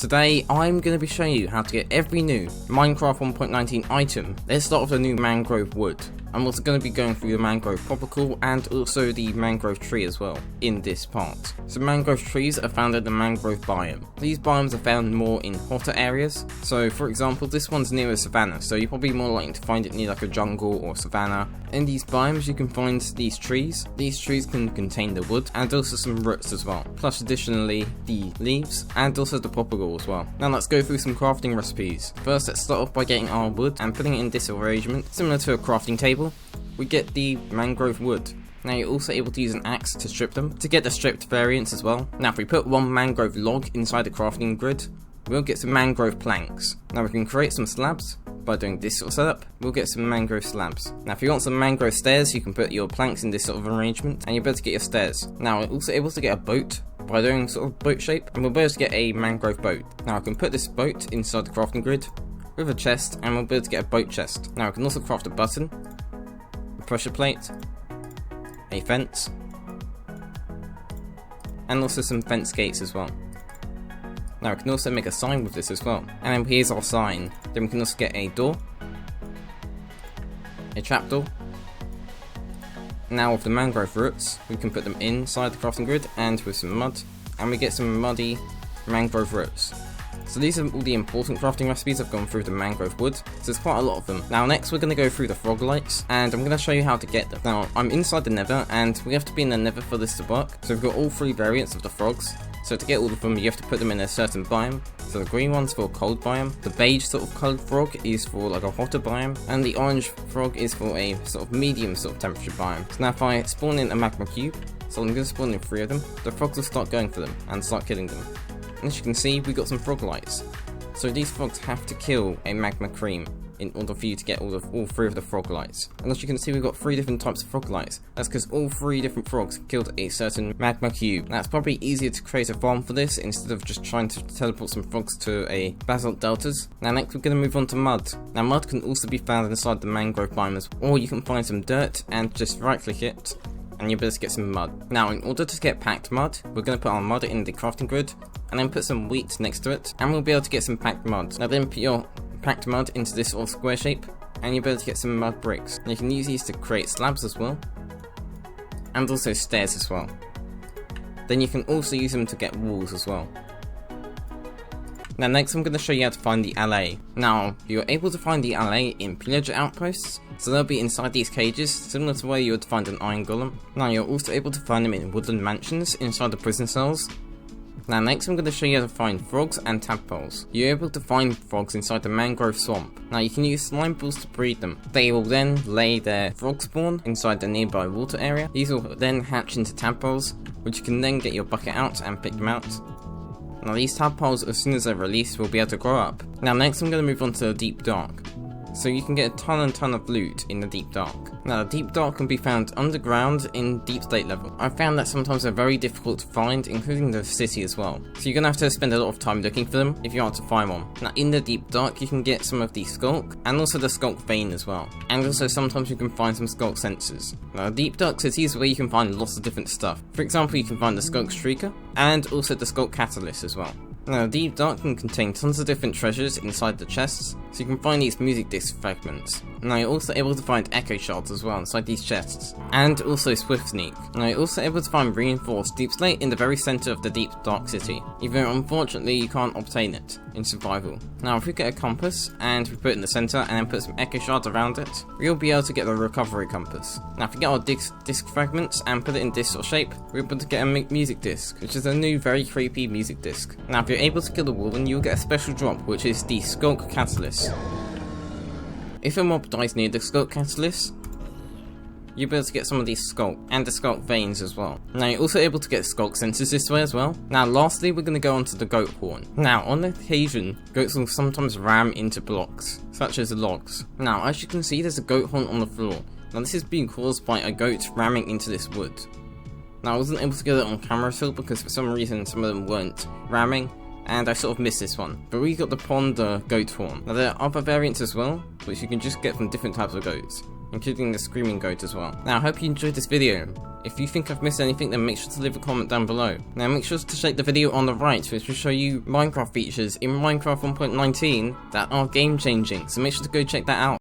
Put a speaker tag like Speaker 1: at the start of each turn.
Speaker 1: Today I'm going to be showing you how to get every new Minecraft 1.19 item. Let's start with the new mangrove wood. I'm also going to be going through the mangrove tropical and also the mangrove tree as well in this part. So mangrove trees are found in the mangrove biome. These biomes are found more in hotter areas. So for example, this one's near a savanna, so you're probably more likely to find it near like a jungle or savanna. In these biomes you can find these trees. These trees can contain the wood and also some roots as well, plus additionally the leaves and also the propagule as well. Now let's go through some crafting recipes. First, let's start off by getting our wood and putting it in this arrangement similar to a crafting table. We get the mangrove wood. Now you're also able to use an axe to strip them, to get the stripped variants as well. Now if we put one mangrove log inside the crafting grid, we'll get some mangrove planks. Now we can create some slabs by doing this sort of setup. We'll get some mangrove slabs. Now if you want some mangrove stairs, you can put your planks in this sort of arrangement and you'll be able to get your stairs. Now we're also able to get a boat by doing sort of boat shape, and we'll be able to get a mangrove boat. Now I can put this boat inside the crafting grid with a chest, and we'll be able to get a boat chest. Now I can also craft a button, a pressure plate, a fence, and also some fence gates as well. Now we can also make a sign with this as well. And then here's our sign. Then we can also get a door, a trapdoor. Now with the mangrove roots, we can put them inside the crafting grid and with some mud, and we get some muddy mangrove roots. So these are all the important crafting recipes. I've gone through the mangrove wood, so there's quite a lot of them. Now next we're going to go through the frog lights, and I'm going to show you how to get them. Now I'm inside the nether, and we have to be in the nether for this to work. So we've got all three variants of the frogs. So to get all of them, you have to put them in a certain biome. So the green one's for a cold biome, the beige sort of coloured frog is for like a hotter biome, and the orange frog is for a sort of medium sort of temperature biome. So now if I spawn in a magma cube, so I'm going to spawn in 3 of them, the frogs will start going for them and start killing them. And as you can see, we got some frog lights. So these frogs have to kill a magma cream in order for you to get all 3 of the frog lights. And as you can see, we've got 3 different types of frog lights. That's because all 3 different frogs killed a certain magma cube. Now it's probably easier to create a farm for this instead of just trying to teleport some frogs to a basalt deltas. Now next we're going to move on to mud. Now mud can also be found inside the mangrove biomes, or you can find some dirt and just right click it and you'll be able to get some mud. Now in order to get packed mud, we're going to put our mud in the crafting grid and then put some wheat next to it, and we'll be able to get some packed mud. Now then put your packed mud into this sort of square shape, and you'll be able to get some mud bricks. And you can use these to create slabs as well, and also stairs as well. Then you can also use them to get walls as well. Now next I'm going to show you how to find the allay. Now you're able to find the allay in pillager outposts, so they'll be inside these cages, similar to where you would find an iron golem. Now you're also able to find them in woodland mansions inside the prison cells. Now next I'm going to show you how to find frogs and tadpoles. You're able to find frogs inside the mangrove swamp. Now you can use slime balls to breed them. They will then lay their frog spawn inside the nearby water area. These will then hatch into tadpoles, which you can then get your bucket out and pick them out. Now these tadpoles, as soon as they're released, will be able to grow up. Now next I'm going to move on to the deep dark. So you can get a ton of loot in the deep dark. Now the deep dark can be found underground in deep state level. I've found that sometimes they're very difficult to find, including the city as well. So you're going to have to spend a lot of time looking for them if you want to find one. Now in the deep dark you can get some of the Sculk and also the Sculk vein as well. And also sometimes you can find some Sculk sensors. Now the deep dark city is where you can find lots of different stuff. For example, you can find the Sculk streaker and also the Sculk catalyst as well. Now, the deep dark can contain tons of different treasures inside the chests, so you can find these music disc fragments. Now, you're also able to find echo shards as well inside these chests, and also swift sneak. Now, you're also able to find reinforced deep slate in the very center of the deep dark city, even though unfortunately you can't obtain it in survival. Now, if we get a compass and we put it in the center and then put some echo shards around it, we'll be able to get the recovery compass. Now, if we get our disc fragments and put it in this sort of shape, we're able to get a music disc, which is a new very creepy music disc. Now, if you're able to kill the warden, you'll get a special drop, which is the Sculk catalyst. If a mob dies near the Sculk catalyst, you'll be able to get some of these Sculk and the Sculk veins as well. Now you're also able to get Sculk sensors this way as well. Now lastly we're going to go on to the goat horn. Now on occasion, goats will sometimes ram into blocks, such as logs. Now as you can see, there's a goat horn on the floor. Now this is being caused by a goat ramming into this wood. Now I wasn't able to get it on camera still because for some reason some of them weren't ramming, and I sort of missed this one. But we got the pond goat horn. Now there are other variants as well, which you can just get from different types of goats. including the screaming goat as well. Now I hope you enjoyed this video. If you think I've missed anything, then make sure to leave a comment down below. Now make sure to check the video on the right, which will show you Minecraft features in Minecraft 1.19 that are game changing, so make sure to go check that out.